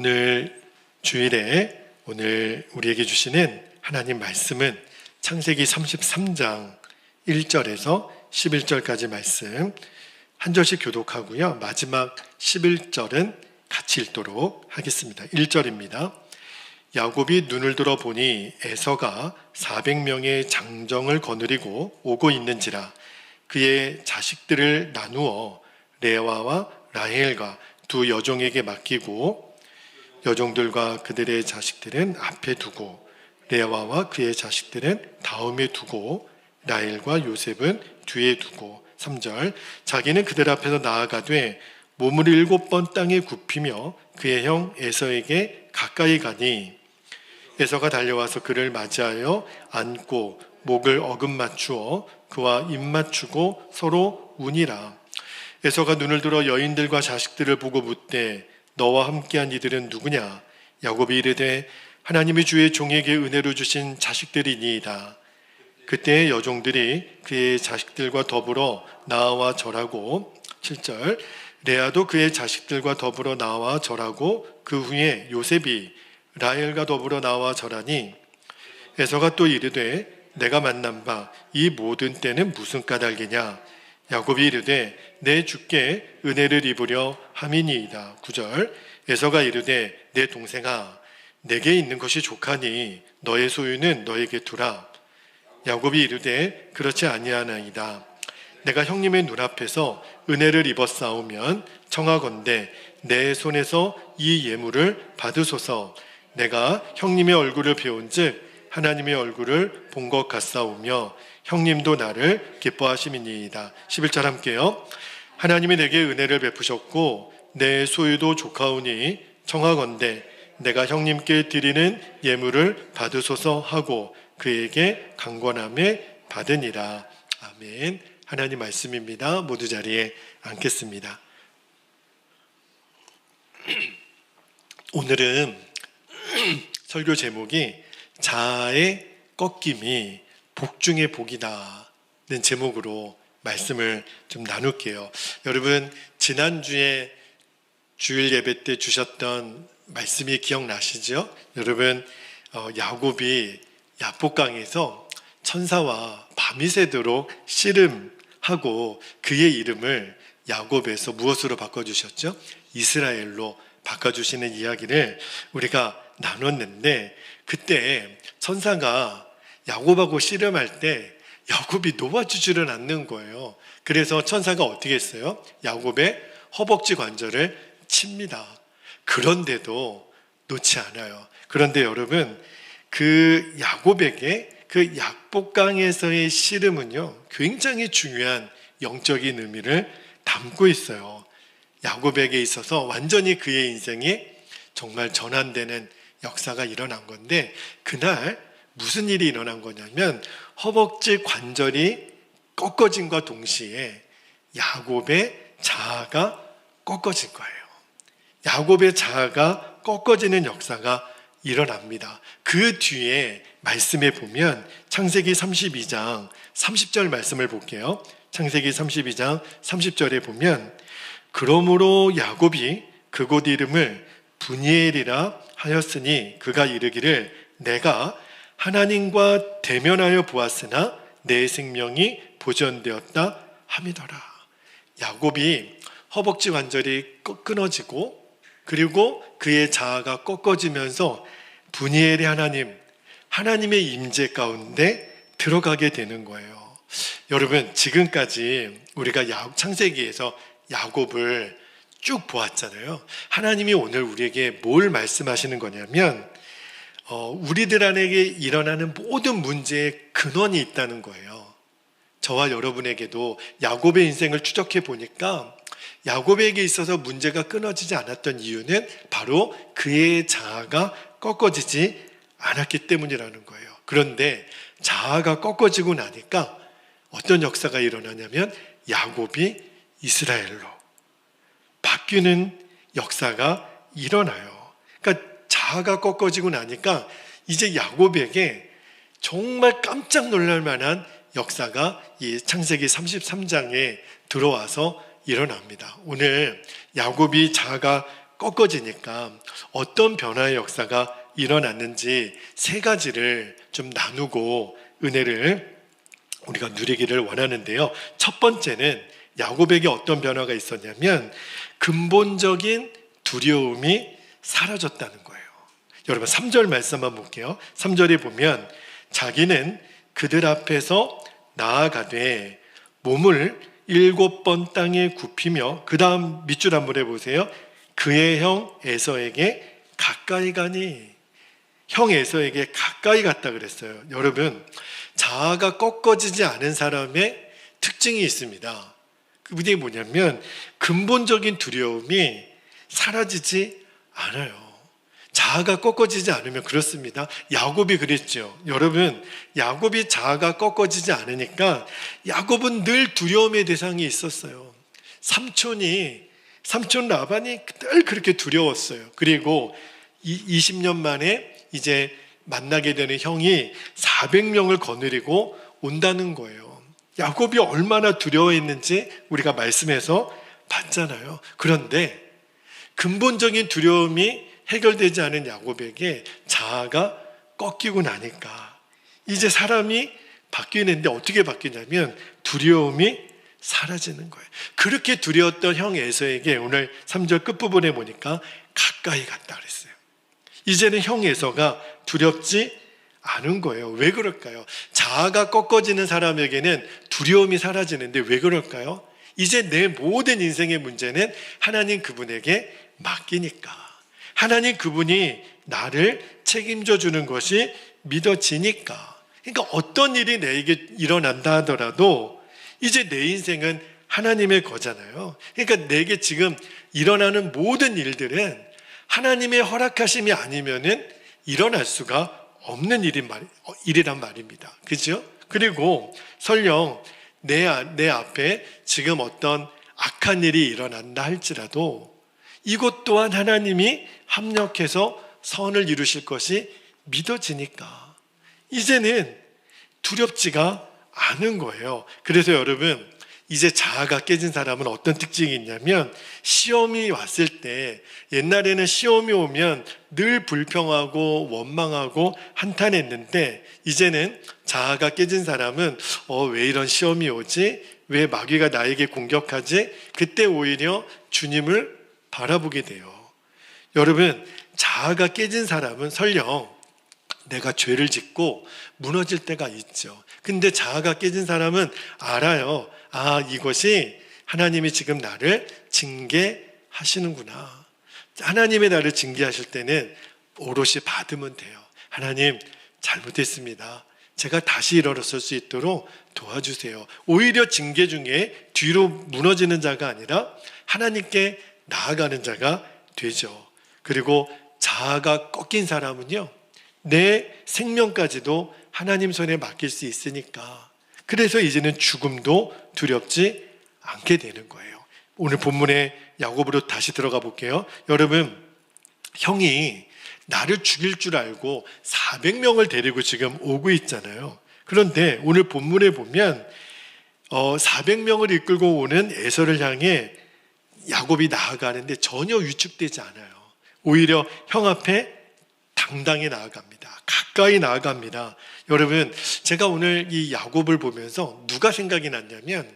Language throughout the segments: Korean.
오늘 주일에 우리에게 주시는 하나님 말씀은 창세기 33장 1절에서 11절까지 말씀 한 절씩 교독하고요. 마지막 11절은 같이 읽도록 하겠습니다. 1절입니다. 야곱이 눈을 들어 보니 에서가 400명의 장정을 거느리고 오고 있는지라 그의 자식들을 나누어 레아와 라헬과 두 여종에게 맡기고 여종들과 그들의 자식들은 앞에 두고 레아와 그의 자식들은 다음에 두고 라헬과 요셉은 뒤에 두고 3절 자기는 그들 앞에서 나아가되 몸을 7번 땅에 굽히며 그의 형 에서에게 가까이 가니 에서가 달려와서 그를 맞이하여 안고 목을 어금 맞추어 그와 입 맞추고 서로 우니라. 에서가 눈을 들어 여인들과 자식들을 보고 묻되 너와 함께한 이들은 누구냐? 야곱이 이르되 하나님이 주의 종에게 은혜로 주신 자식들이니이다. 그때 여종들이 그의 자식들과 더불어 나와 절하고 7절 레아도 그의 자식들과 더불어 나와 절하고 그 후에 요셉이 라헬과 더불어 나와 절하니 에서가 또 이르되 내가 만난 바 이 모든 때는 무슨 까닭이냐? 야곱이 이르되 내 주께 은혜를 입으려 함이니이다. 9절 에서가 이르되 내 동생아 내게 있는 것이 족하니 너의 소유는 너에게 두라. 야곱이 이르되 그렇지 아니하나이다. 내가 형님의 눈앞에서 은혜를 입었사오면 청하건대 내 손에서 이 예물을 받으소서. 내가 형님의 얼굴을 배운즉 하나님의 얼굴을 본 것 같사오며 형님도 나를 기뻐하심이니이다. 11절 함께요. 하나님이 내게 은혜를 베푸셨고 내 소유도 족하오니 청하건대 내가 형님께 드리는 예물을 받으소서 하고 그에게 강권함에 받으니라. 아멘. 하나님 말씀입니다. 모두 자리에 앉겠습니다. 오늘은 설교 제목이 자아의 꺾임이 복 중의 복이다는 제목으로 말씀을 좀 나눌게요. 여러분 지난주에 주일 예배 때 주셨던 말씀이 기억나시죠? 여러분 야곱이 야복강에서 천사와 밤이 새도록 씨름하고 그의 이름을 야곱에서 무엇으로 바꿔주셨죠? 이스라엘로 바꿔주시는 이야기를 우리가 나눴는데 그때 천사가 야곱하고 씨름할 때 야곱이 놓아주지를 않는 거예요. 그래서 천사가 어떻게 했어요? 야곱의 허벅지 관절을 칩니다. 그런데도 놓지 않아요. 그런데 여러분 그 야곱에게 그 야복강에서의 씨름은요 굉장히 중요한 영적인 의미를 담고 있어요. 야곱에게 있어서 완전히 그의 인생이 정말 전환되는 역사가 일어난 건데 그날 무슨 일이 일어난 거냐면 허벅지 관절이 꺾어짐과 동시에 야곱의 자아가 꺾어진 거예요. 야곱의 자아가 꺾어지는 역사가 일어납니다. 그 뒤에 말씀에 보면 창세기 32장 30절 말씀을 볼게요. 창세기 32장 30절에 보면 그러므로 야곱이 그곳 이름을 브니엘이라 하였으니 그가 이르기를 내가 하나님과 대면하여 보았으나 내 생명이 보존되었다 함이더라. 야곱이 허벅지 관절이 끊어지고 그리고 그의 자아가 꺾어지면서 브니엘의 하나님의 임재 가운데 들어가게 되는 거예요. 여러분 지금까지 우리가 창세기에서 야곱을 쭉 보았잖아요. 하나님이 오늘 우리에게 뭘 말씀하시는 거냐면 우리들 안에게 일어나는 모든 문제에 근원이 있다는 거예요. 저와 여러분에게도 야곱의 인생을 추적해 보니까 야곱에게 있어서 문제가 끊어지지 않았던 이유는 바로 그의 자아가 꺾어지지 않았기 때문이라는 거예요. 그런데 자아가 꺾어지고 나니까 어떤 역사가 일어나냐면 야곱이 이스라엘로 바뀌는 역사가 일어나요. 그러니까 자아가 꺾어지고 나니까 이제 야곱에게 정말 깜짝 놀랄 만한 역사가 이 창세기 33장에 들어와서 일어납니다. 오늘 야곱이 자아가 꺾어지니까 어떤 변화의 역사가 일어났는지 세 가지를 좀 나누고 은혜를 우리가 누리기를 원하는데요. 첫 번째는 야곱에게 어떤 변화가 있었냐면 근본적인 두려움이 사라졌다는 거예요. 여러분 3절 말씀 한번 볼게요. 3절에 보면 자기는 그들 앞에서 나아가되 몸을 7번 땅에 굽히며, 그 다음 밑줄 한번 해보세요. 그의 형 에서에게 가까이 가니. 형 에서에게 가까이 갔다 그랬어요. 여러분, 자아가 꺾어지지 않은 사람의 특징이 있습니다. 그게 뭐냐면 근본적인 두려움이 사라지지 않아요. 자아가 꺾어지지 않으면 그렇습니다. 야곱이 그랬죠. 여러분, 야곱이 자아가 꺾어지지 않으니까 야곱은 늘 두려움의 대상이 있었어요. 삼촌 라반이 늘 그렇게 두려웠어요. 그리고 20년 만에 이제 만나게 되는 형이 400명을 거느리고 온다는 거예요. 야곱이 얼마나 두려워했는지 우리가 말씀에서 봤잖아요. 그런데 근본적인 두려움이 해결되지 않은 야곱에게 자아가 꺾이고 나니까 이제 사람이 바뀌는데 어떻게 바뀌냐면 두려움이 사라지는 거예요. 그렇게 두려웠던 형 에서에게 오늘 3절 끝부분에 보니까 가까이 갔다 그랬어요. 이제는 형 에서가 두렵지 않은 거예요. 왜 그럴까요? 자아가 꺾어지는 사람에게는 두려움이 사라지는데 왜 그럴까요? 이제 내 모든 인생의 문제는 하나님 그분에게 맡기니까, 하나님 그분이 나를 책임져 주는 것이 믿어지니까. 그러니까 어떤 일이 내게 일어난다 하더라도 이제 내 인생은 하나님의 거잖아요. 그러니까 내게 지금 일어나는 모든 일들은 하나님의 허락하심이 아니면은 일어날 수가 없는 일이란 말입니다. 그죠? 그리고 설령 내 앞에 지금 어떤 악한 일이 일어난다 할지라도 이것 또한 하나님이 합력해서 선을 이루실 것이 믿어지니까 이제는 두렵지가 않은 거예요. 그래서 여러분, 이제 자아가 깨진 사람은 어떤 특징이 있냐면 시험이 왔을 때, 옛날에는 시험이 오면 늘 불평하고 원망하고 한탄했는데 이제는 자아가 깨진 사람은 왜 이런 시험이 오지? 왜 마귀가 나에게 공격하지? 그때 오히려 주님을 바라보게 돼요. 여러분, 자아가 깨진 사람은 설령 내가 죄를 짓고 무너질 때가 있죠. 근데 자아가 깨진 사람은 알아요. 이것이 하나님이 지금 나를 징계하시는구나. 하나님의 나를 징계하실 때는 오롯이 받으면 돼요. 하나님, 잘못했습니다. 제가 다시 일어설 수 있도록 도와주세요. 오히려 징계 중에 뒤로 무너지는 자가 아니라 하나님께 나아가는 자가 되죠. 그리고 자아가 꺾인 사람은요, 내 생명까지도 하나님 손에 맡길 수 있으니까, 그래서 이제는 죽음도 두렵지 않게 되는 거예요. 오늘 본문에 야곱으로 다시 들어가 볼게요. 여러분, 형이 나를 죽일 줄 알고 400명을 데리고 지금 오고 있잖아요. 그런데 오늘 본문에 보면 400명을 이끌고 오는 에서를 향해 야곱이 나아가는데 전혀 위축되지 않아요. 오히려 형 앞에 당당히 나아갑니다. 가까이 나아갑니다. 여러분, 제가 오늘 이 야곱을 보면서 누가 생각이 났냐면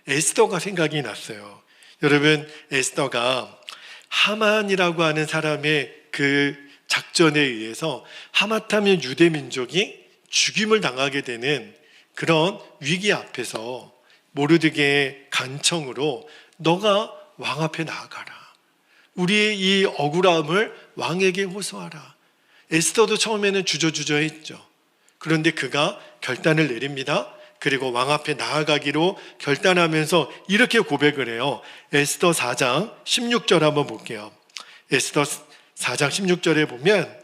에스더가 생각이 났어요. 여러분, 에스더가 하만이라고 하는 사람의 그 작전에 의해서 하마터면 유대 민족이 죽임을 당하게 되는 그런 위기 앞에서 모르드게의 간청으로 너가 왕 앞에 나아가라. 우리의 이 억울함을 왕에게 호소하라. 에스더도 처음에는 주저주저했죠. 그런데 그가 결단을 내립니다. 그리고 왕 앞에 나아가기로 결단하면서 이렇게 고백을 해요. 에스더 4장 16절 한번 볼게요. 에스더 4장 16절에 보면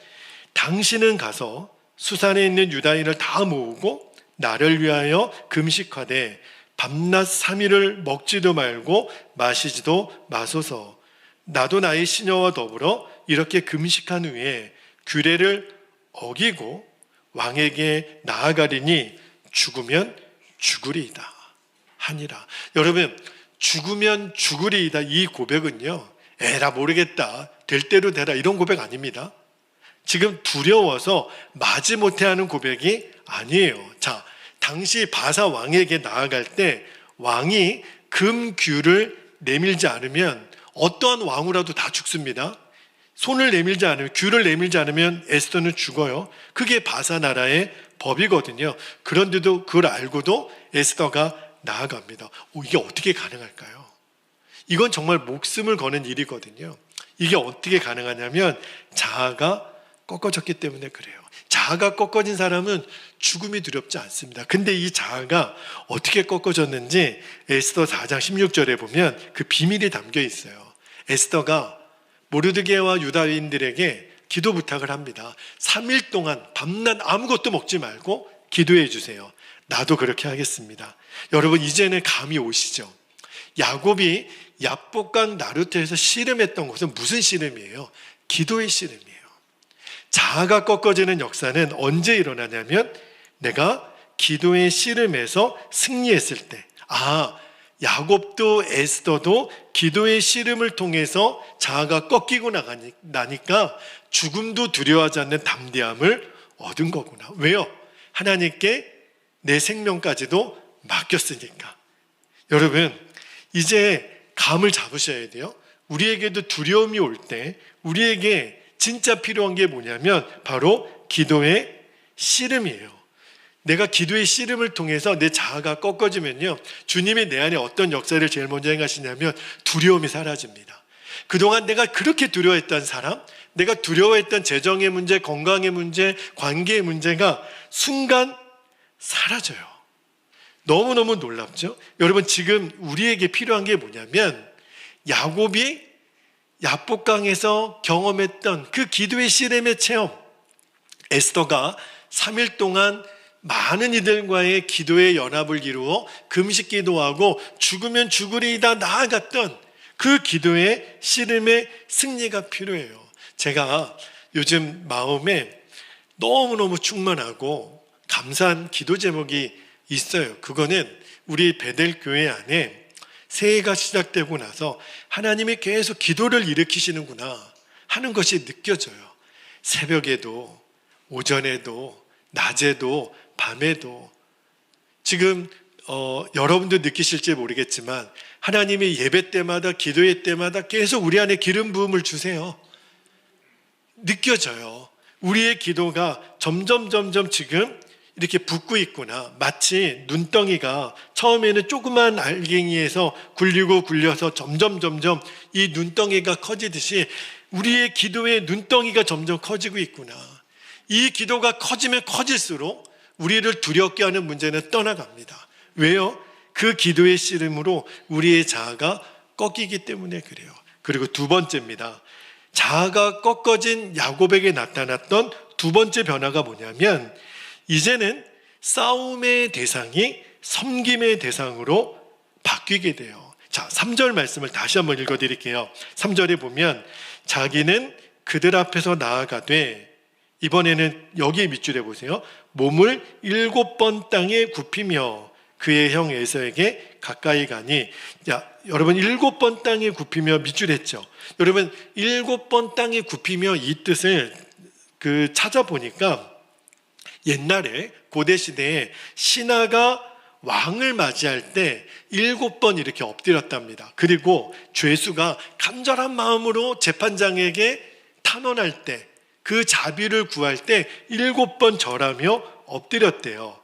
당신은 가서 수산에 있는 유다인을 다 모으고 나를 위하여 금식하되 밤낮 3일을 먹지도 말고 마시지도 마소서. 나도 나의 시녀와 더불어 이렇게 금식한 후에 규례를 어기고 왕에게 나아가리니 죽으면 죽으리이다 하니라. 여러분, 죽으면 죽으리이다, 이 고백은요, 에라 모르겠다, 될 대로 되라, 이런 고백 아닙니다. 지금 두려워서 마지못해 하는 고백이 아니에요. 자, 당시 바사 왕에게 나아갈 때 왕이 금규를 내밀지 않으면 어떠한 왕후라도 다 죽습니다. 손을 내밀지 않으면, 규를 내밀지 않으면 에스더는 죽어요. 그게 바사 나라의 법이거든요. 그런데도 그걸 알고도 에스더가 나아갑니다. 이게 어떻게 가능할까요? 이건 정말 목숨을 거는 일이거든요. 이게 어떻게 가능하냐면 자아가 꺾어졌기 때문에 그래요. 자아가 꺾어진 사람은 죽음이 두렵지 않습니다. 근데 이 자아가 어떻게 꺾어졌는지 에스더 4장 16절에 보면 그 비밀이 담겨 있어요. 에스더가 모르드게와 유다인들에게 기도 부탁을 합니다. 3일 동안 밤낮 아무것도 먹지 말고 기도해 주세요. 나도 그렇게 하겠습니다. 여러분, 이제는 감이 오시죠? 야곱이 야복강 나루터에서 씨름했던 것은 무슨 씨름이에요? 기도의 씨름이에요. 자아가 꺾어지는 역사는 언제 일어나냐면 내가 기도의 씨름에서 승리했을 때, 야곱도 에스더도 기도의 씨름을 통해서 자아가 꺾이고 나니까 죽음도 두려워하지 않는 담대함을 얻은 거구나. 왜요? 하나님께 내 생명까지도 맡겼으니까. 여러분, 이제 감을 잡으셔야 돼요. 우리에게도 두려움이 올 때 우리에게 진짜 필요한 게 뭐냐면 바로 기도의 씨름이에요. 내가 기도의 씨름을 통해서 내 자아가 꺾어지면요, 주님이 내 안에 어떤 역사를 제일 먼저 행하시냐면 두려움이 사라집니다. 그동안 내가 그렇게 두려워했던 사람, 내가 두려워했던 재정의 문제, 건강의 문제, 관계의 문제가 순간 사라져요. 너무너무 놀랍죠? 여러분, 지금 우리에게 필요한 게 뭐냐면 야곱이 야복강에서 경험했던 그 기도의 씨름의 체험, 에스더가 3일 동안 많은 이들과의 기도의 연합을 이루어 금식 기도하고 죽으면 죽으리이다 나아갔던 그 기도의 씨름의 승리가 필요해요. 제가 요즘 마음에 너무너무 충만하고 감사한 기도 제목이 있어요. 그거는 우리 베델 교회 안에 새해가 시작되고 나서 하나님이 계속 기도를 일으키시는구나 하는 것이 느껴져요. 새벽에도, 오전에도, 낮에도, 밤에도. 지금 여러분도 느끼실지 모르겠지만 하나님이 예배 때마다, 기도회 때마다 계속 우리 안에 기름 부음을 주세요. 느껴져요. 우리의 기도가 점점 지금 이렇게 붓고 있구나. 마치 눈덩이가 처음에는 조그만 알갱이에서 굴려서 점점 이 눈덩이가 커지듯이 우리의 기도의 눈덩이가 점점 커지고 있구나. 이 기도가 커지면 커질수록 우리를 두렵게 하는 문제는 떠나갑니다. 왜요? 그 기도의 씨름으로 우리의 자아가 꺾이기 때문에 그래요. 그리고 두 번째입니다. 자아가 꺾어진 야곱에게 나타났던 두 번째 변화가 뭐냐면 이제는 싸움의 대상이 섬김의 대상으로 바뀌게 돼요. 자, 3절 말씀을 다시 한번 읽어드릴게요. 3절에 보면 자기는 그들 앞에서 나아가되, 이번에는 여기 밑줄에 보세요. 몸을 7번 땅에 굽히며 그의 형 에서에게 가까이 가니. 자, 여러분 7번 땅에 굽히며 밑줄했죠. 여러분 7번 땅에 굽히며 이 뜻을 찾아보니까 옛날에 고대 시대에 신하가 왕을 맞이할 때 7번 이렇게 엎드렸답니다. 그리고 죄수가 간절한 마음으로 재판장에게 탄원할 때, 그 자비를 구할 때 7번 절하며 엎드렸대요.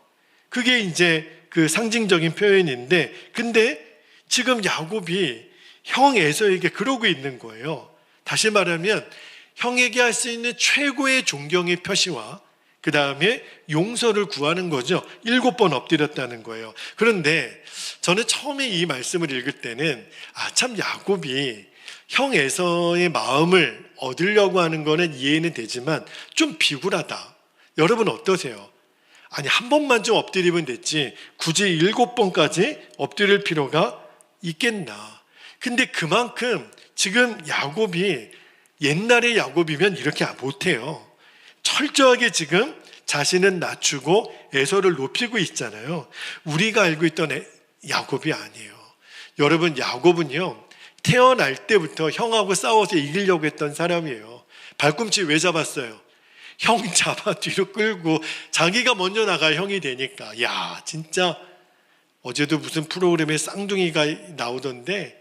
그게 이제 그 상징적인 표현인데, 근데 지금 야곱이 형 에서에게 그러고 있는 거예요. 다시 말하면 형에게 할 수 있는 최고의 존경의 표시와 그 다음에 용서를 구하는 거죠. 7번 엎드렸다는 거예요. 그런데 저는 처음에 이 말씀을 읽을 때는 참 야곱이 형 에서의 마음을 얻으려고 하는 거는 이해는 되지만 좀 비굴하다. 여러분 어떠세요? 아니, 한 번만 좀 엎드리면 됐지 굳이 7번까지 엎드릴 필요가 있겠나. 근데 그만큼 지금 야곱이 옛날의 야곱이면 이렇게 못해요. 철저하게 지금 자신은 낮추고 에서를 높이고 있잖아요. 우리가 알고 있던 야곱이 아니에요. 여러분, 야곱은요 태어날 때부터 형하고 싸워서 이기려고 했던 사람이에요. 발꿈치 왜 잡았어요? 형 잡아 뒤로 끌고 자기가 먼저 나가 형이 되니까. 야, 진짜 어제도 무슨 프로그램에 쌍둥이가 나오던데,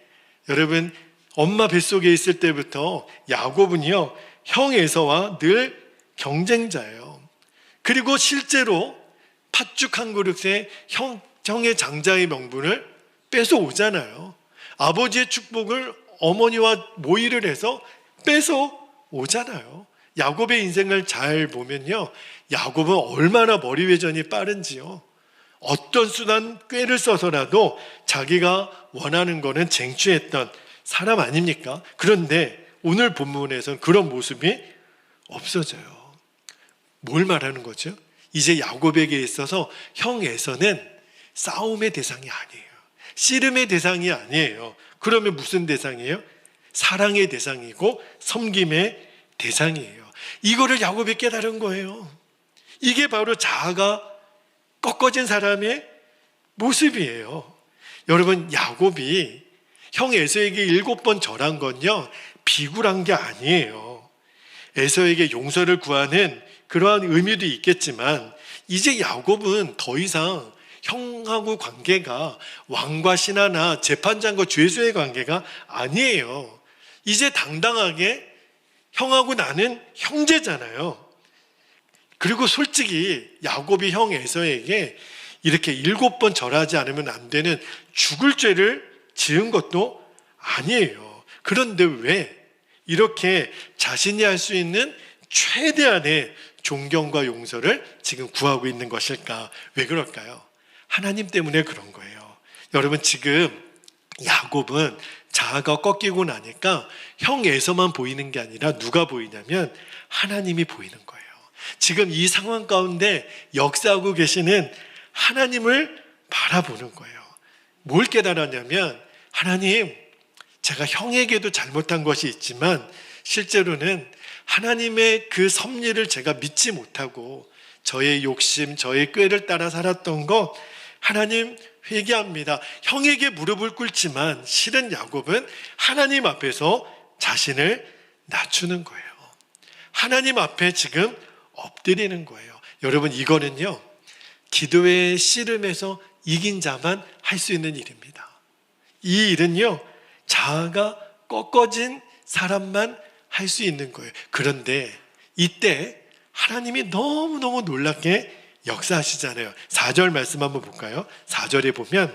여러분 엄마 뱃속에 있을 때부터 야곱은요 형 에서와 늘 경쟁자예요. 그리고 실제로 팥죽 한 그릇에 형의 장자의 명분을 뺏어 오잖아요. 아버지의 축복을 어머니와 모의를 해서 뺏어 오잖아요. 야곱의 인생을 잘 보면요, 야곱은 얼마나 머리회전이 빠른지요. 어떤 수단 꾀를 써서라도 자기가 원하는 거는 쟁취했던 사람 아닙니까? 그런데 오늘 본문에서는 그런 모습이 없어져요. 뭘 말하는 거죠? 이제 야곱에게 있어서 형 에서는 싸움의 대상이 아니에요. 씨름의 대상이 아니에요. 그러면 무슨 대상이에요? 사랑의 대상이고 섬김의 대상이에요. 이거를 야곱이 깨달은 거예요. 이게 바로 자아가 꺾어진 사람의 모습이에요. 여러분, 야곱이 형 에서에게 7번 절한 건요 비굴한 게 아니에요. 에서에게 용서를 구하는 그러한 의미도 있겠지만, 이제 야곱은 더 이상 형하고 관계가 왕과 신하나 재판장과 죄수의 관계가 아니에요. 이제 당당하게 형하고 나는 형제잖아요. 그리고 솔직히 야곱이 형 에서에게 이렇게 7번 절하지 않으면 안 되는 죽을 죄를 지은 것도 아니에요. 그런데 왜 이렇게 자신이 할 수 있는 최대한의 존경과 용서를 지금 구하고 있는 것일까? 왜 그럴까요? 하나님 때문에 그런 거예요. 여러분, 지금 야곱은 자아가 꺾이고 나니까 형에서만 보이는 게 아니라 누가 보이냐면 하나님이 보이는 거예요. 지금 이 상황 가운데 역사하고 계시는 하나님을 바라보는 거예요. 뭘 깨달았냐면, 하나님, 제가 형에게도 잘못한 것이 있지만 실제로는 하나님의 그 섭리를 제가 믿지 못하고 저의 욕심, 저의 꾀를 따라 살았던 것, 하나님 회개합니다. 형에게 무릎을 꿇지만 실은 야곱은 하나님 앞에서 자신을 낮추는 거예요. 하나님 앞에 지금 엎드리는 거예요. 여러분, 이거는요 기도의 씨름에서 이긴 자만 할 수 있는 일입니다. 이 일은요 자아가 꺾어진 사람만 할 수 있는 거예요. 그런데 이때 하나님이 너무너무 놀랍게 역사하시잖아요. 4절 말씀 한번 볼까요? 4절에 보면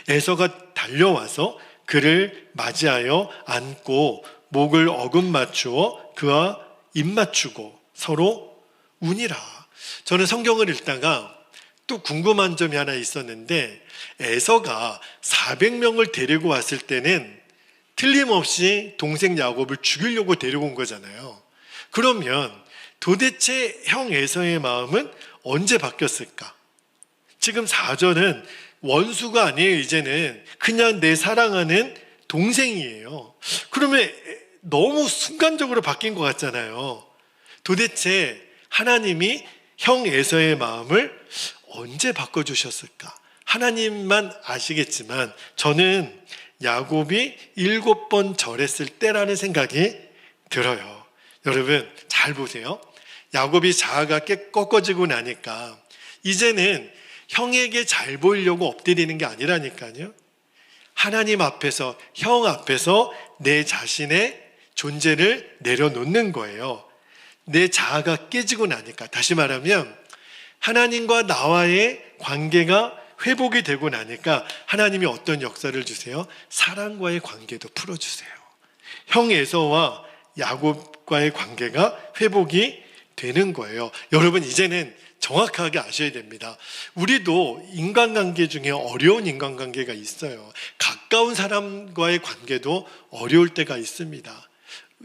에서가 달려와서 그를 맞이하여 안고 목을 어금맞추어 그와 입맞추고 서로 우니라. 저는 성경을 읽다가 또 궁금한 점이 하나 있었는데, 에서가 400명을 데리고 왔을 때는 틀림없이 동생 야곱을 죽이려고 데리고 온 거잖아요. 그러면 도대체 형 에서의 마음은 언제 바뀌었을까? 지금 4절은 원수가 아니에요. 이제는 그냥 내 사랑하는 동생이에요. 그러면 너무 순간적으로 바뀐 것 같잖아요. 도대체 하나님이 형 에서의 마음을 언제 바꿔주셨을까? 하나님만 아시겠지만 저는 야곱이 7번 절했을 때라는 생각이 들어요. 여러분 잘 보세요. 야곱이 자아가 꺾어지고 나니까 이제는 형에게 잘 보이려고 엎드리는 게 아니라니까요. 하나님 앞에서, 형 앞에서 내 자신의 존재를 내려놓는 거예요. 내 자아가 깨지고 나니까. 다시 말하면 하나님과 나와의 관계가 회복이 되고 나니까 하나님이 어떤 역사를 주세요? 사랑과의 관계도 풀어주세요. 형 에서와 야곱과의 관계가 회복이 되는 거예요. 여러분 이제는 정확하게 아셔야 됩니다. 우리도 인간관계 중에 어려운 인간관계가 있어요. 가까운 사람과의 관계도 어려울 때가 있습니다.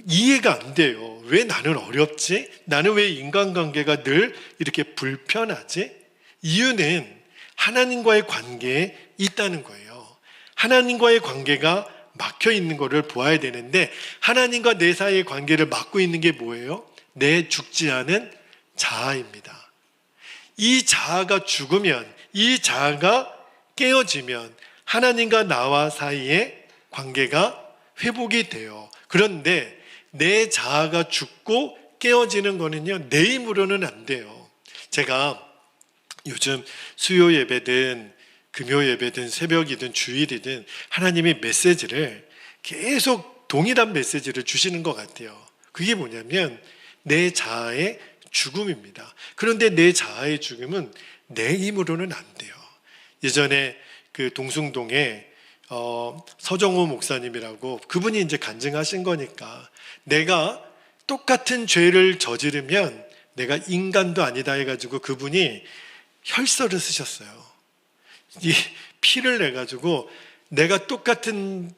이해가 안 돼요. 왜 나는 어렵지? 나는 왜 인간관계가 늘 이렇게 불편하지? 이유는 하나님과의 관계에 있다는 거예요. 하나님과의 관계가 막혀 있는 것을 보아야 되는데, 하나님과 내 사이의 관계를 막고 있는 게 뭐예요? 내 죽지 않은 자아입니다. 이 자아가 죽으면, 이 자아가 깨어지면 하나님과 나와 사이에 관계가 회복이 돼요. 그런데 내 자아가 죽고 깨어지는 거는요, 내 힘으로는 안 돼요. 제가 요즘 수요 예배든 금요 예배든 새벽이든 주일이든 하나님이 메시지를 계속 동일한 메시지를 주시는 것 같아요. 그게 뭐냐면 내 자아의 죽음입니다. 그런데 내 자아의 죽음은 내 힘으로는 안 돼요. 예전에 그 동숭동에 서정호 목사님이라고, 그분이 이제 간증하신 거니까, 내가 똑같은 죄를 저지르면 내가 인간도 아니다 해가지고 그분이 혈서를 쓰셨어요. 이 피를 내가지고 내가 똑같은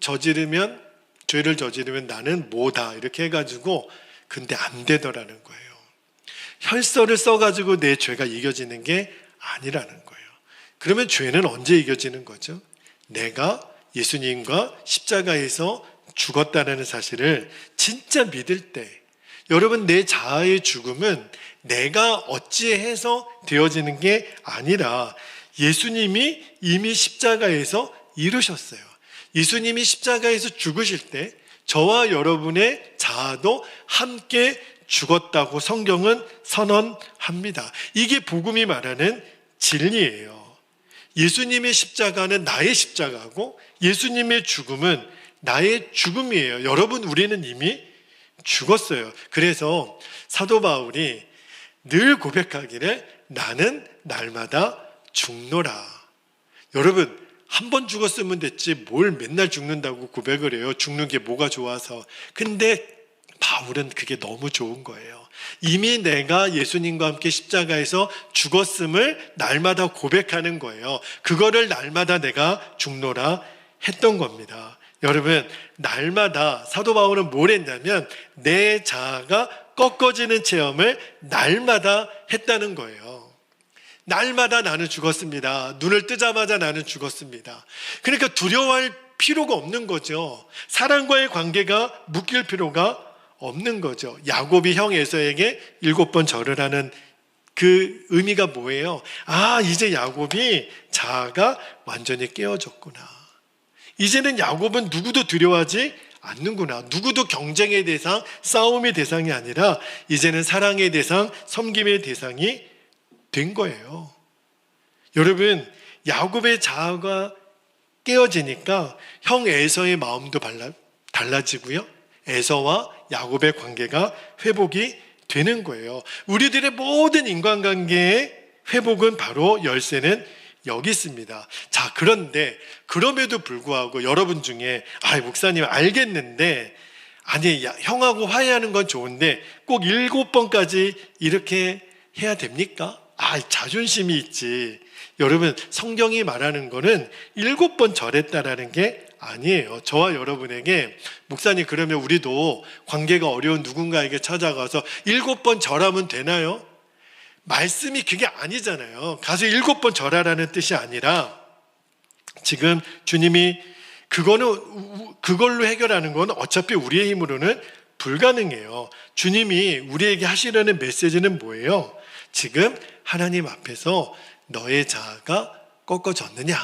죄를 저지르면 나는 뭐다 이렇게 해가지고, 근데 안 되더라는 거예요. 혈서를 써가지고 내 죄가 이겨지는 게 아니라는 거예요. 그러면 죄는 언제 이겨지는 거죠? 내가 예수님과 십자가에서 죽었다는 사실을 진짜 믿을 때, 여러분, 내 자아의 죽음은 내가 어찌해서 되어지는 게 아니라 예수님이 이미 십자가에서 이루셨어요. 예수님이 십자가에서 죽으실 때 저와 여러분의 자아도 함께 죽었다고 성경은 선언합니다. 이게 복음이 말하는 진리예요. 예수님의 십자가는 나의 십자가고 예수님의 죽음은 나의 죽음이에요. 여러분, 우리는 이미 죽었어요. 그래서 사도 바울이 늘 고백하기를 나는 날마다 죽노라. 여러분, 한 번 죽었으면 됐지 뭘 맨날 죽는다고 고백을 해요. 죽는 게 뭐가 좋아서. 근데 바울은 그게 너무 좋은 거예요. 이미 내가 예수님과 함께 십자가에서 죽었음을 날마다 고백하는 거예요. 그거를 날마다 내가 죽노라 했던 겁니다. 여러분, 날마다 사도 바울은 뭘 했냐면 내 자아가 꺾어지는 체험을 날마다 했다는 거예요. 날마다 나는 죽었습니다. 눈을 뜨자마자 나는 죽었습니다. 그러니까 두려워할 필요가 없는 거죠. 사랑과의 관계가 묶일 필요가 없는 거죠. 야곱이 형 에서에게 7번 절을 하는 그 의미가 뭐예요? 아, 이제 야곱이 자아가 완전히 깨어졌구나. 이제는 야곱은 누구도 두려워하지 않는구나. 누구도 경쟁의 대상, 싸움의 대상이 아니라 이제는 사랑의 대상, 섬김의 대상이 된 거예요. 여러분, 야곱의 자아가 깨어지니까 형 에서의 마음도 달라지고요, 에서와 야곱의 관계가 회복이 되는 거예요. 우리들의 모든 인간관계의 회복은 바로 열쇠는 여기 있습니다. 자, 그런데 그럼에도 불구하고 여러분 중에 목사님 알겠는데, 아니, 형하고 화해하는 건 좋은데 꼭 7번까지 이렇게 해야 됩니까? 자존심이 있지. 여러분, 성경이 말하는 거는 7번 절했다라는 게 아니에요. 저와 여러분에게 목사님, 그러면 우리도 관계가 어려운 누군가에게 찾아가서 7번 절하면 되나요? 말씀이 그게 아니잖아요. 가서 7번 절하라는 뜻이 아니라, 지금 주님이 그걸로 해결하는 건 어차피 우리의 힘으로는 불가능해요. 주님이 우리에게 하시려는 메시지는 뭐예요? 지금 하나님 앞에서 너의 자아가 꺾어졌느냐?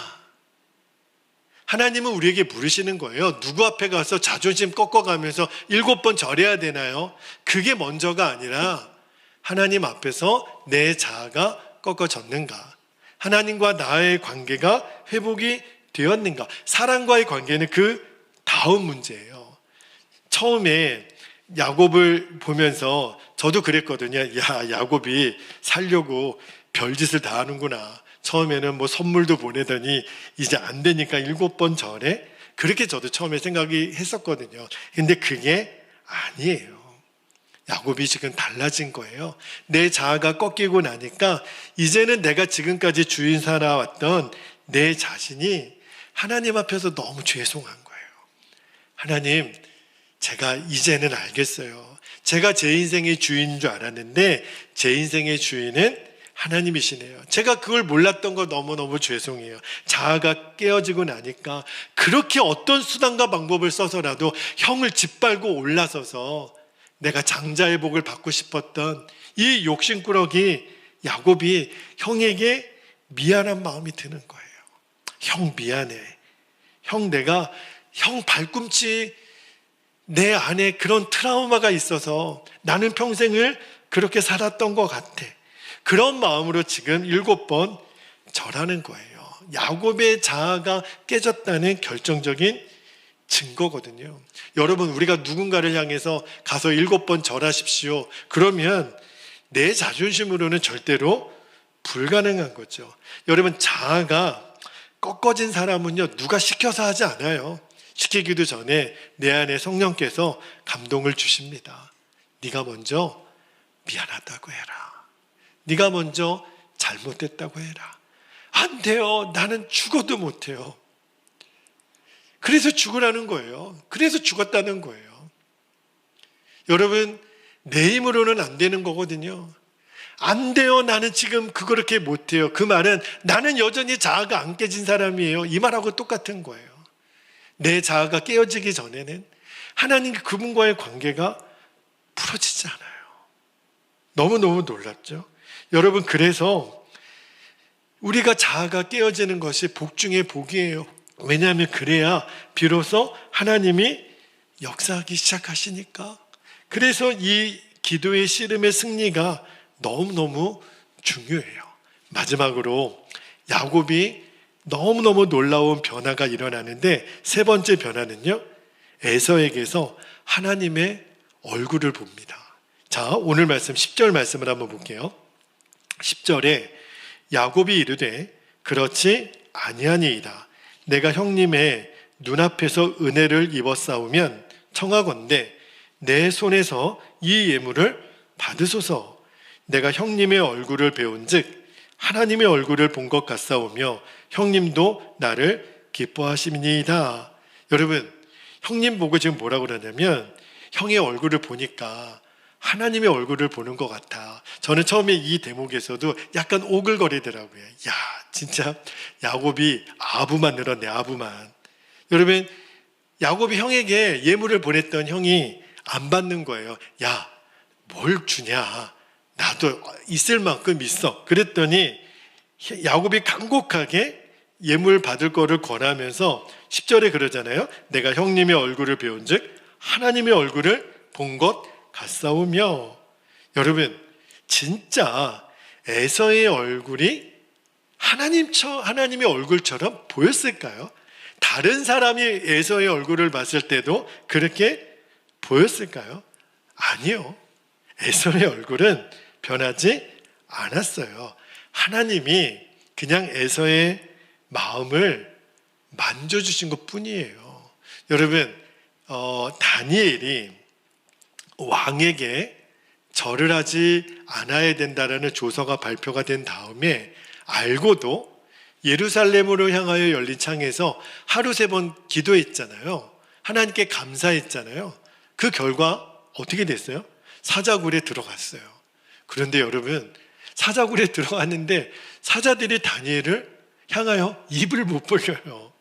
하나님은 우리에게 물으시는 거예요. 누구 앞에 가서 자존심 꺾어가면서 7번 절해야 되나요? 그게 먼저가 아니라 하나님 앞에서 내 자아가 꺾어졌는가? 하나님과 나의 관계가 회복이 되었는가? 사랑과의 관계는 그 다음 문제예요. 처음에 야곱을 보면서 저도 그랬거든요. 야곱이 살려고 별짓을 다 하는구나. 처음에는 선물도 보내더니 이제 안 되니까 7번 절해? 그렇게 저도 처음에 생각이 했었거든요. 근데 그게 아니에요. 야곱이 지금 달라진 거예요. 내 자아가 꺾이고 나니까 이제는 내가 지금까지 주인 살아왔던 내 자신이 하나님 앞에서 너무 죄송한 거예요. 하나님, 제가 이제는 알겠어요. 제가 제 인생의 주인인 줄 알았는데 제 인생의 주인은 하나님이시네요. 제가 그걸 몰랐던 거 너무너무 죄송해요. 자아가 깨어지고 나니까 그렇게 어떤 수단과 방법을 써서라도 형을 짓밟고 올라서서 내가 장자의 복을 받고 싶었던 이 욕심꾸러기 야곱이 형에게 미안한 마음이 드는 거예요. 형 미안해. 형 내가 형 발꿈치 내 안에 그런 트라우마가 있어서 나는 평생을 그렇게 살았던 것 같아. 그런 마음으로 지금 7번 절하는 거예요. 야곱의 자아가 깨졌다는 결정적인 증거거든요. 여러분, 우리가 누군가를 향해서 가서 7번 절하십시오. 그러면 내 자존심으로는 절대로 불가능한 거죠. 여러분, 자아가 꺾어진 사람은요, 누가 시켜서 하지 않아요. 시키기도 전에 내 안에 성령께서 감동을 주십니다. 네가 먼저 미안하다고 해라. 네가 먼저 잘못됐다고 해라. 안 돼요. 나는 죽어도 못해요. 그래서 죽으라는 거예요. 그래서 죽었다는 거예요. 여러분, 내 힘으로는 안 되는 거거든요. 안 돼요. 나는 지금 그렇게 못해요. 그 말은 나는 여전히 자아가 안 깨진 사람이에요. 이 말하고 똑같은 거예요. 내 자아가 깨어지기 전에는 하나님 그분과의 관계가 풀어지지 않아요. 너무너무 놀랍죠? 여러분, 그래서 우리가 자아가 깨어지는 것이 복 중에 복이에요. 왜냐하면 그래야 비로소 하나님이 역사하기 시작하시니까. 그래서 이 기도의 씨름의 승리가 너무너무 중요해요. 마지막으로 야곱이 너무너무 놀라운 변화가 일어나는데, 세 번째 변화는요, 에서에게서 하나님의 얼굴을 봅니다. 자, 오늘 말씀 10절 말씀을 한번 볼게요. 10절에 야곱이 이르되 그렇지 아니하니이다. 내가 형님의 눈앞에서 은혜를 입었사오면 청하건대 내 손에서 이 예물을 받으소서. 내가 형님의 얼굴을 배운즉 하나님의 얼굴을 본 것 같사오며 형님도 나를 기뻐하심이니이다. 여러분, 형님 보고 지금 뭐라고 그러냐면 형의 얼굴을 보니까 하나님의 얼굴을 보는 것 같아. 저는 처음에 이 대목에서도 약간 오글거리더라고요. 야, 진짜 야곱이 아부만 늘었네, 아부만. 여러분, 야곱이 형에게 예물을 보냈던 형이 안 받는 거예요. 야, 뭘 주냐? 나도 있을 만큼 있어. 그랬더니 야곱이 간곡하게 예물 받을 거를 권하면서 10절에 그러잖아요. 내가 형님의 얼굴을 배운즉 하나님의 얼굴을 본 것 같사오며. 여러분, 진짜 에서의 얼굴이 하나님의 얼굴처럼 보였을까요? 다른 사람이 에서의 얼굴을 봤을 때도 그렇게 보였을까요? 아니요. 에서의 얼굴은 변하지 않았어요. 하나님이 그냥 에서의 마음을 만져주신 것 뿐이에요. 여러분, 다니엘이 왕에게 절을 하지 않아야 된다라는 조서가 발표가 된 다음에 알고도 예루살렘으로 향하여 열린 창에서 하루 3번 기도했잖아요. 하나님께 감사했잖아요. 그 결과 어떻게 됐어요? 사자굴에 들어갔어요. 그런데 여러분, 사자굴에 들어갔는데 사자들이 다니엘을 향하여 입을 못 벌려요.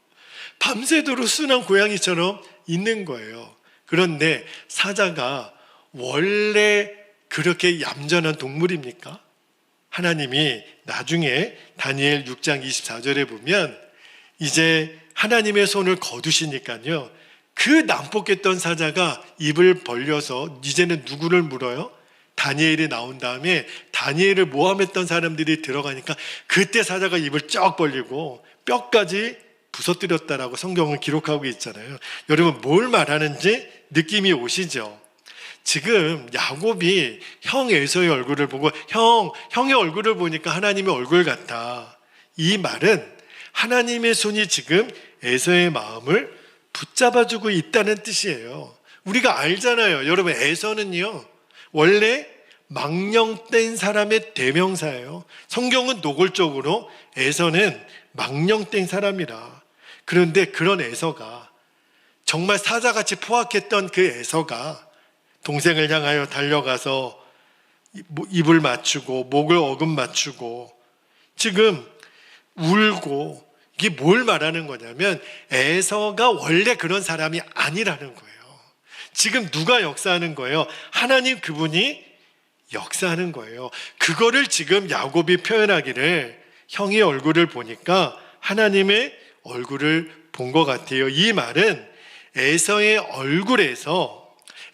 밤새도록 순한 고양이처럼 있는 거예요. 그런데 사자가 원래 그렇게 얌전한 동물입니까? 하나님이 나중에 다니엘 6장 24절에 보면 이제 하나님의 손을 거두시니까요, 그 난폭했던 사자가 입을 벌려서 이제는 누구를 물어요? 다니엘이 나온 다음에 다니엘을 모함했던 사람들이 들어가니까 그때 사자가 입을 쩍 벌리고 뼈까지 부서뜨렸다라고 성경은 기록하고 있잖아요. 여러분, 뭘 말하는지 느낌이 오시죠? 지금 야곱이 형 에서의 얼굴을 보고 형의 얼굴을 보니까 하나님의 얼굴 같아. 이 말은 하나님의 손이 지금 에서의 마음을 붙잡아주고 있다는 뜻이에요. 우리가 알잖아요. 여러분, 에서는요, 원래 망령된 사람의 대명사예요. 성경은 노골적으로 에서는 망령된 사람이라. 그런데 그런 에서가, 정말 사자같이 포악했던 그 에서가 동생을 향하여 달려가서 입을 맞추고 목을 어금 맞추고 지금 울고, 이게 뭘 말하는 거냐면 에서가 원래 그런 사람이 아니라는 거예요. 지금 누가 역사하는 거예요? 하나님 그분이 역사하는 거예요. 그거를 지금 야곱이 표현하기를 형의 얼굴을 보니까 하나님의 얼굴을 본 것 같아요. 이 말은 에서의 얼굴에서,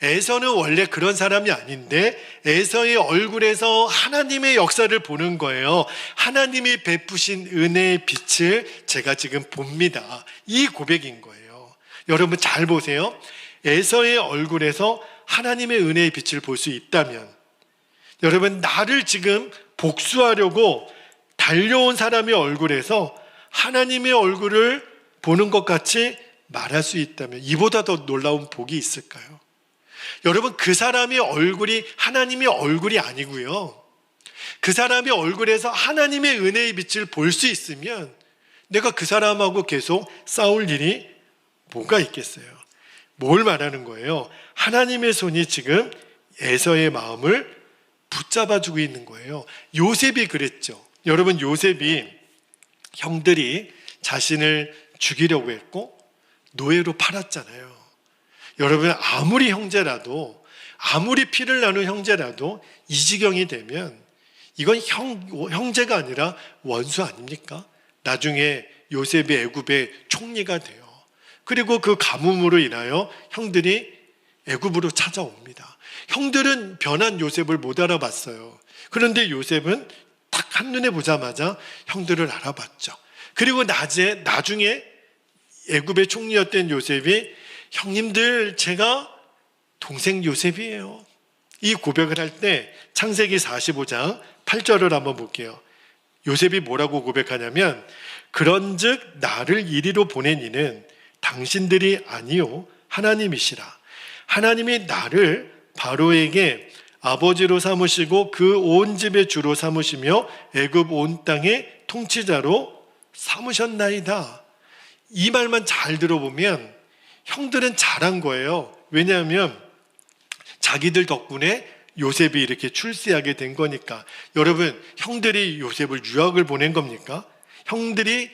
에서는 원래 그런 사람이 아닌데 에서의 얼굴에서 하나님의 역사를 보는 거예요. 하나님이 베푸신 은혜의 빛을 제가 지금 봅니다. 이 고백인 거예요. 여러분 잘 보세요. 에서의 얼굴에서 하나님의 은혜의 빛을 볼 수 있다면, 여러분 나를 지금 복수하려고 달려온 사람의 얼굴에서 하나님의 얼굴을 보는 것 같이 말할 수 있다면 이보다 더 놀라운 복이 있을까요? 여러분 그 사람의 얼굴이 하나님의 얼굴이 아니고요, 그 사람의 얼굴에서 하나님의 은혜의 빛을 볼 수 있으면 내가 그 사람하고 계속 싸울 일이 뭐가 있겠어요? 뭘 말하는 거예요? 하나님의 손이 지금 에서의 마음을 붙잡아주고 있는 거예요. 요셉이 그랬죠. 여러분 요셉이 형들이 자신을 죽이려고 했고 노예로 팔았잖아요. 여러분 아무리 형제라도, 아무리 피를 나눈 형제라도 이 지경이 되면 이건 형제가 아니라 원수 아닙니까? 나중에 요셉이 애굽의 총리가 돼요. 그리고 그 가뭄으로 인하여 형들이 애굽으로 찾아옵니다. 형들은 변한 요셉을 못 알아봤어요. 그런데 요셉은 딱 한눈에 보자마자 형들을 알아봤죠. 그리고 나중에 애굽의 총리였던 요셉이 형님들 제가 동생 요셉이에요, 이 고백을 할 때 창세기 45장 8절을 한번 볼게요. 요셉이 뭐라고 고백하냐면, 그런즉 나를 이리로 보낸 이는 당신들이 아니요 하나님이시라. 하나님이 나를 바로에게 아버지로 삼으시고 그 온 집의 주로 삼으시며 애굽 온 땅의 통치자로 삼으셨나이다. 이 말만 잘 들어보면 형들은 잘한 거예요. 왜냐하면 자기들 덕분에 요셉이 이렇게 출세하게 된 거니까. 여러분 형들이 요셉을 유학을 보낸 겁니까? 형들이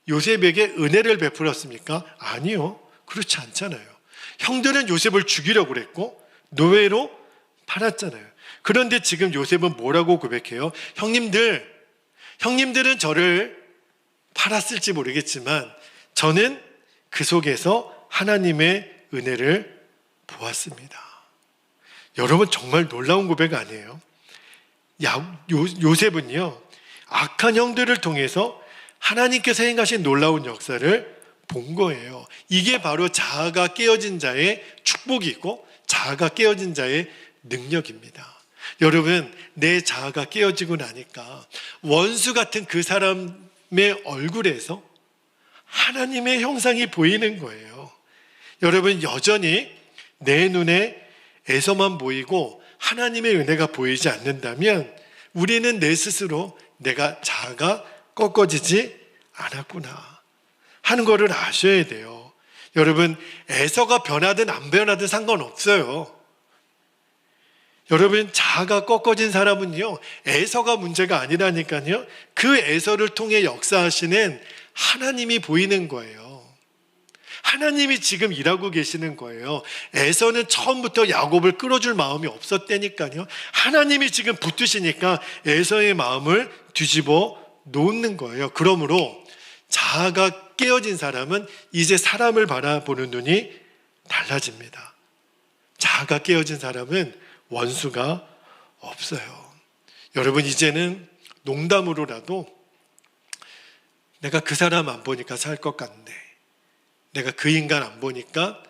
요셉에게 은혜를 베풀었습니까? 아니요, 그렇지 않잖아요. 형들은 요셉을 죽이려고 그랬고 노예로 팔았잖아요. 그런데 지금 요셉은 뭐라고 고백해요? 형님들은 저를 팔았을지 모르겠지만 저는 그 속에서 하나님의 은혜를 보았습니다. 여러분 정말 놀라운 고백 아니에요? 요셉은요 악한 형들을 통해서 하나님께서 행하신 놀라운 역사를 본 거예요. 이게 바로 자아가 깨어진 자의 축복이고 자아가 깨어진 자의 능력입니다. 여러분 내 자아가 깨어지고 나니까 원수 같은 그 사람의 얼굴에서 하나님의 형상이 보이는 거예요. 여러분 여전히 내 눈에 에서만 보이고 하나님의 은혜가 보이지 않는다면 우리는 내 스스로 내가 자아가 꺾어지지 않았구나 하는 것을 아셔야 돼요. 여러분 에서가 변하든 안 변하든 상관없어요. 여러분 자아가 꺾어진 사람은요 에서가 문제가 아니라니까요. 그 에서를 통해 역사하시는 하나님이 보이는 거예요. 하나님이 지금 일하고 계시는 거예요. 에서는 처음부터 야곱을 끌어줄 마음이 없었다니까요. 하나님이 지금 붙으시니까 에서의 마음을 뒤집어 놓는 거예요. 그러므로 자아가 깨어진 사람은 이제 사람을 바라보는 눈이 달라집니다. 자아가 깨어진 사람은 원수가 없어요. 여러분 이제는 농담으로라도 내가 그 사람 안 보니까 살 것 같네, 내가 그 인간 안 보니까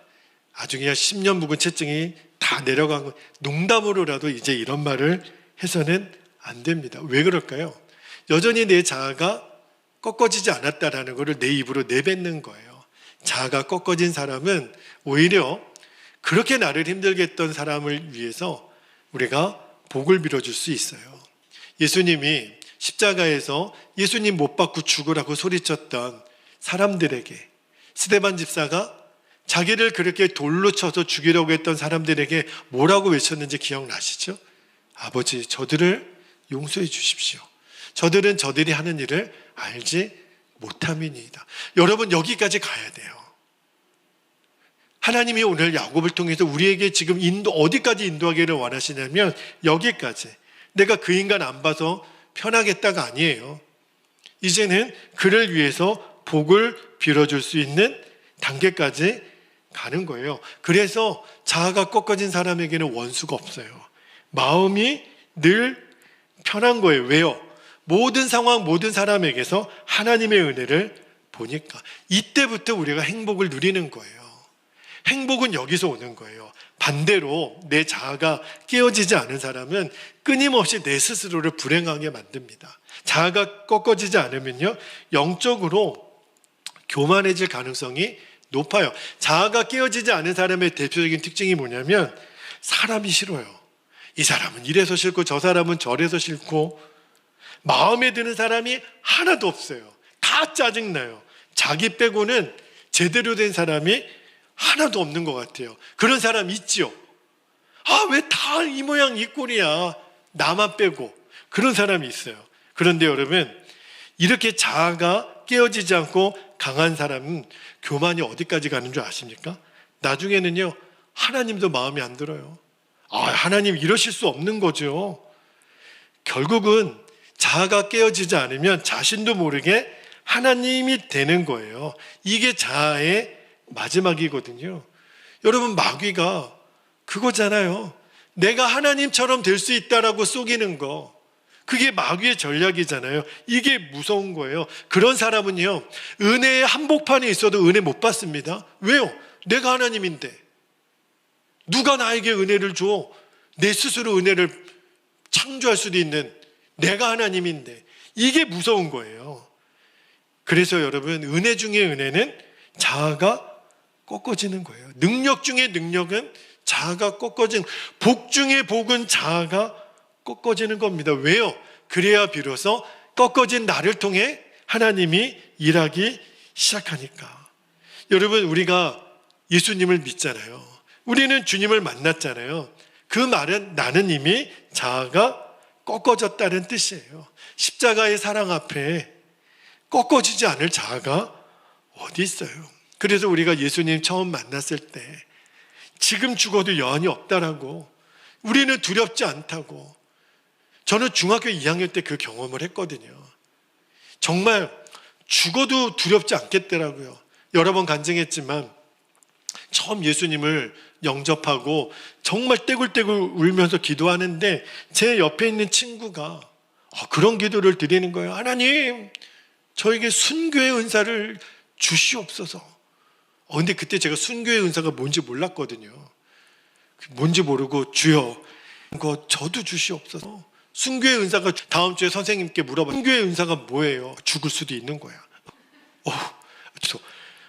아주 그냥 10년 묵은 채증이 다 내려간 거, 농담으로라도 이제 이런 말을 해서는 안 됩니다. 왜 그럴까요? 여전히 내 자아가 꺾어지지 않았다라는 것을 내 입으로 내뱉는 거예요. 자아가 꺾어진 사람은 오히려 그렇게 나를 힘들게 했던 사람을 위해서 우리가 복을 빌어줄 수 있어요. 예수님이 십자가에서 예수님 못 박고 죽으라고 소리쳤던 사람들에게, 스데반 집사가 자기를 그렇게 돌로 쳐서 죽이려고 했던 사람들에게 뭐라고 외쳤는지 기억나시죠? 아버지, 저들을 용서해 주십시오. 저들은 저들이 하는 일을 알지 못함이니이다. 여러분 여기까지 가야 돼요. 하나님이 오늘 야곱을 통해서 우리에게 지금 어디까지 인도하기를 원하시냐면 여기까지. 내가 그 인간 안 봐서 편하겠다가 아니에요. 이제는 그를 위해서 복을 빌어줄 수 있는 단계까지 가는 거예요. 그래서 자아가 꺾어진 사람에게는 원수가 없어요. 마음이 늘 편한 거예요. 왜요? 모든 상황, 모든 사람에게서 하나님의 은혜를 보니까. 이때부터 우리가 행복을 누리는 거예요. 행복은 여기서 오는 거예요. 반대로 내 자아가 깨어지지 않은 사람은 끊임없이 내 스스로를 불행하게 만듭니다. 자아가 꺾어지지 않으면요, 영적으로 교만해질 가능성이 높아요. 자아가 깨어지지 않은 사람의 대표적인 특징이 뭐냐면 사람이 싫어요. 이 사람은 이래서 싫고 저 사람은 저래서 싫고 마음에 드는 사람이 하나도 없어요. 다 짜증나요. 자기 빼고는 제대로 된 사람이 하나도 없는 것 같아요. 그런 사람 있지요. 왜 다 이 모양 이 꼴이야. 나만 빼고. 그런 사람이 있어요. 그런데 여러분, 이렇게 자아가 깨어지지 않고 강한 사람은 교만이 어디까지 가는 줄 아십니까? 나중에는요, 하나님도 마음에 안 들어요. 하나님 이러실 수 없는 거죠. 결국은 자아가 깨어지지 않으면 자신도 모르게 하나님이 되는 거예요. 이게 자아의 마지막이거든요. 여러분, 마귀가 그거잖아요. 내가 하나님처럼 될 수 있다라고 속이는 거. 그게 마귀의 전략이잖아요. 이게 무서운 거예요. 그런 사람은요, 은혜의 한복판에 있어도 은혜 못 받습니다. 왜요? 내가 하나님인데. 누가 나에게 은혜를 줘? 내 스스로 은혜를 창조할 수도 있는 내가 하나님인데. 이게 무서운 거예요. 그래서 여러분, 은혜 중에 은혜는 자아가 꺾어지는 거예요. 능력 중에 능력은 자아가 꺾어지는, 복 중에 복은 자아가 꺾어지는 겁니다. 왜요? 그래야 비로소 꺾어진 나를 통해 하나님이 일하기 시작하니까. 여러분, 우리가 예수님을 믿잖아요. 우리는 주님을 만났잖아요. 그 말은 나는 이미 자아가 꺾어졌다는 뜻이에요. 십자가의 사랑 앞에 꺾어지지 않을 자아가 어디 있어요? 그래서 우리가 예수님 처음 만났을 때 지금 죽어도 여한이 없다라고, 우리는 두렵지 않다고. 저는 중학교 2학년 때 그 경험을 했거든요. 정말 죽어도 두렵지 않겠더라고요. 여러 번 간증했지만 처음 예수님을 영접하고 정말 떼굴떼굴 울면서 기도하는데 제 옆에 있는 친구가 그런 기도를 드리는 거예요. 하나님, 저에게 순교의 은사를 주시옵소서. 근데 그때 제가 순교의 은사가 뭔지 몰랐거든요. 뭔지 모르고 주여, 그거 저도 주시옵소서. 순교의 은사가, 다음 주에 선생님께 물어봐. 순교의 은사가 뭐예요? 죽을 수도 있는 거야.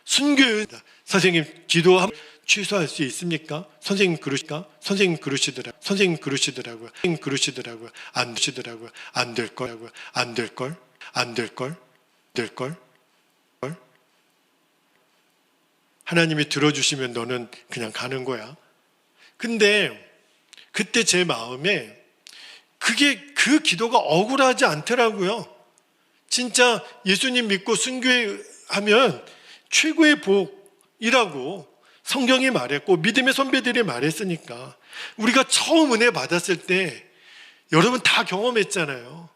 순교의 은사. 선생님, 기도 한번 취소할 수 있습니까? 선생님 그러실까? 선생님 그러시더라고요. 선생님 그러시더라고요. 안 되시더라고요. 안 될 거라고요. 안 될 걸. 하나님이 들어주시면 너는 그냥 가는 거야. 근데 그때 제 마음에 그 기도가 억울하지 않더라고요. 진짜 예수님 믿고 순교하면 최고의 복이라고 성경이 말했고 믿음의 선배들이 말했으니까. 우리가 처음 은혜 받았을 때 여러분 다 경험했잖아요.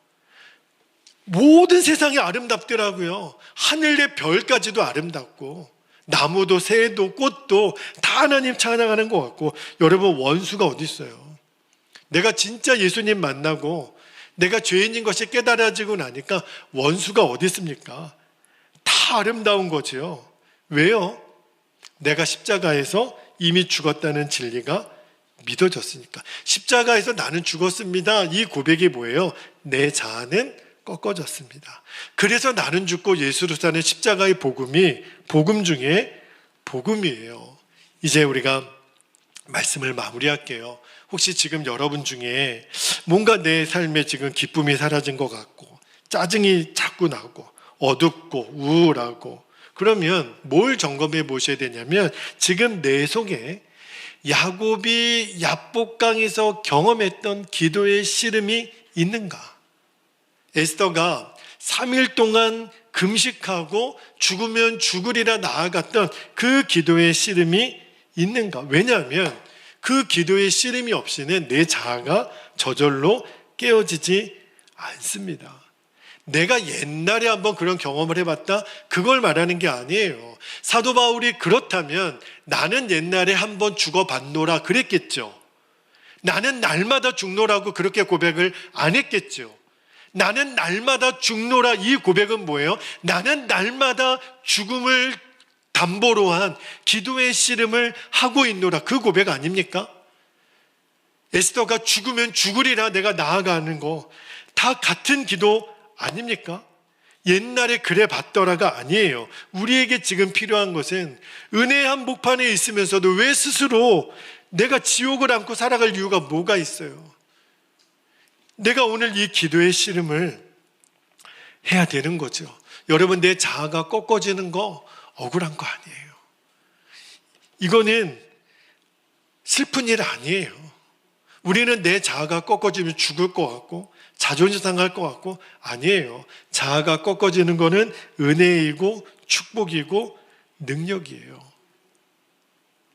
모든 세상이 아름답더라고요. 하늘의 별까지도 아름답고 나무도 새도 꽃도 다 하나님 찬양하는 것 같고. 여러분, 원수가 어디 있어요? 내가 진짜 예수님 만나고 내가 죄인인 것이 깨달아지고 나니까 원수가 어디 있습니까? 다 아름다운 거죠. 왜요? 내가 십자가에서 이미 죽었다는 진리가 믿어졌으니까. 십자가에서 나는 죽었습니다. 이 고백이 뭐예요? 내 자아는 꺾어졌습니다. 그래서 나는 죽고 예수로 사는 십자가의 복음이 복음 중에 복음이에요. 이제 우리가 말씀을 마무리할게요. 혹시 지금 여러분 중에 뭔가 내 삶에 지금 기쁨이 사라진 것 같고 짜증이 자꾸 나고 어둡고 우울하고, 그러면 뭘 점검해 보셔야 되냐면 지금 내 속에 야곱이 야복강에서 경험했던 기도의 씨름이 있는가? 에스더가 3일 동안 금식하고 죽으면 죽으리라 나아갔던 그 기도의 씨름이 있는가? 왜냐하면 그 기도의 씨름이 없이는 내 자아가 저절로 깨어지지 않습니다. 내가 옛날에 한번 그런 경험을 해봤다, 그걸 말하는 게 아니에요. 사도 바울이 그렇다면 나는 옛날에 한번 죽어봤노라 그랬겠죠. 나는 날마다 죽노라고 그렇게 고백을 안 했겠죠. 나는 날마다 죽노라, 이 고백은 뭐예요? 나는 날마다 죽음을 담보로 한 기도의 씨름을 하고 있노라, 그 고백 아닙니까? 에스더가 죽으면 죽으리라 내가 나아가는 거 다 같은 기도 아닙니까? 옛날에 그래 봤더라가 아니에요. 우리에게 지금 필요한 것은 은혜의 한복판에 있으면서도 왜 스스로 내가 지옥을 안고 살아갈 이유가 뭐가 있어요? 내가 오늘 이 기도의 씨름을 해야 되는 거죠. 여러분, 내 자아가 꺾어지는 거 억울한 거 아니에요. 이거는 슬픈 일 아니에요. 우리는 내 자아가 꺾어지면 죽을 것 같고 자존심 상할 것 같고, 아니에요. 자아가 꺾어지는 거는 은혜이고 축복이고 능력이에요.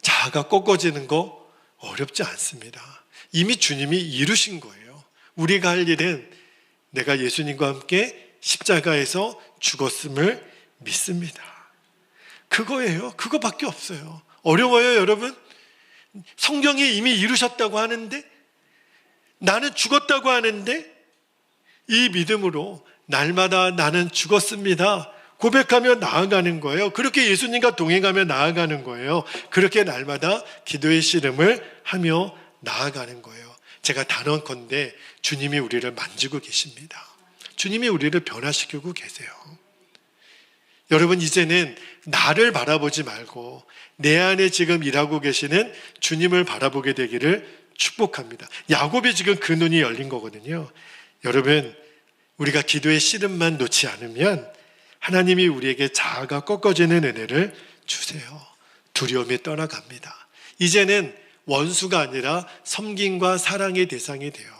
자아가 꺾어지는 거 어렵지 않습니다. 이미 주님이 이루신 거예요. 우리가 할 일은 내가 예수님과 함께 십자가에서 죽었음을 믿습니다. 그거예요. 그거밖에 없어요. 어려워요, 여러분? 성경이 이미 이루셨다고 하는데, 나는 죽었다고 하는데, 이 믿음으로 날마다 나는 죽었습니다 고백하며 나아가는 거예요. 그렇게 예수님과 동행하며 나아가는 거예요. 그렇게 날마다 기도의 씨름을 하며 나아가는 거예요. 제가 단언컨대 주님이 우리를 만지고 계십니다. 주님이 우리를 변화시키고 계세요. 여러분, 이제는 나를 바라보지 말고 내 안에 지금 일하고 계시는 주님을 바라보게 되기를 축복합니다. 야곱이 지금 그 눈이 열린 거거든요. 여러분, 우리가 기도의 씨름만 놓지 않으면 하나님이 우리에게 자아가 꺾어지는 은혜를 주세요. 두려움이 떠나갑니다. 이제는 원수가 아니라 섬김과 사랑의 대상이 돼요.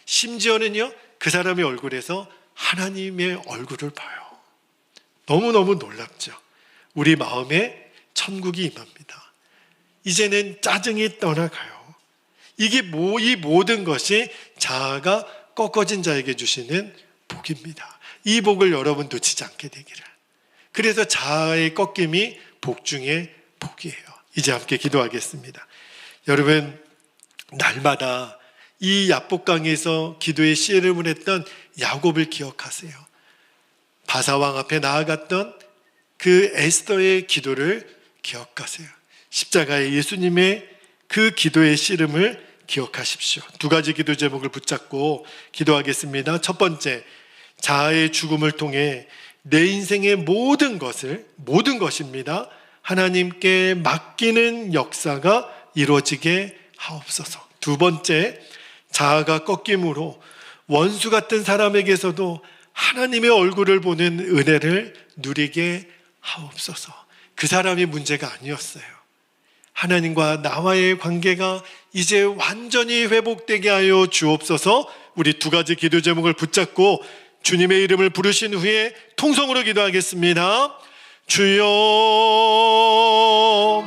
심지어는요, 그 사람의 얼굴에서 하나님의 얼굴을 봐요. 너무너무 놀랍죠. 우리 마음에 천국이 임합니다. 이제는 짜증이 떠나가요. 이 모든 것이 자아가 꺾어진 자에게 주시는 복입니다. 이 복을 여러분 놓치지 않게 되기를. 그래서 자아의 꺾임이 복 중에 복이에요. 이제 함께 기도하겠습니다. 여러분, 날마다 이 야복강에서 기도의 씨름을 했던 야곱을 기억하세요. 바사왕 앞에 나아갔던 그 에스더의 기도를 기억하세요. 십자가의 예수님의 그 기도의 씨름을 기억하십시오. 두 가지 기도 제목을 붙잡고 기도하겠습니다. 첫 번째, 자아의 죽음을 통해 내 인생의 모든 것입니다, 하나님께 맡기는 역사가 이루어지게 하옵소서. 두 번째, 자아가 꺾임으로 원수 같은 사람에게서도 하나님의 얼굴을 보는 은혜를 누리게 하옵소서. 그 사람이 문제가 아니었어요. 하나님과 나와의 관계가 이제 완전히 회복되게 하여 주옵소서. 우리 두 가지 기도 제목을 붙잡고 주님의 이름을 부르신 후에 통성으로 기도하겠습니다. 주여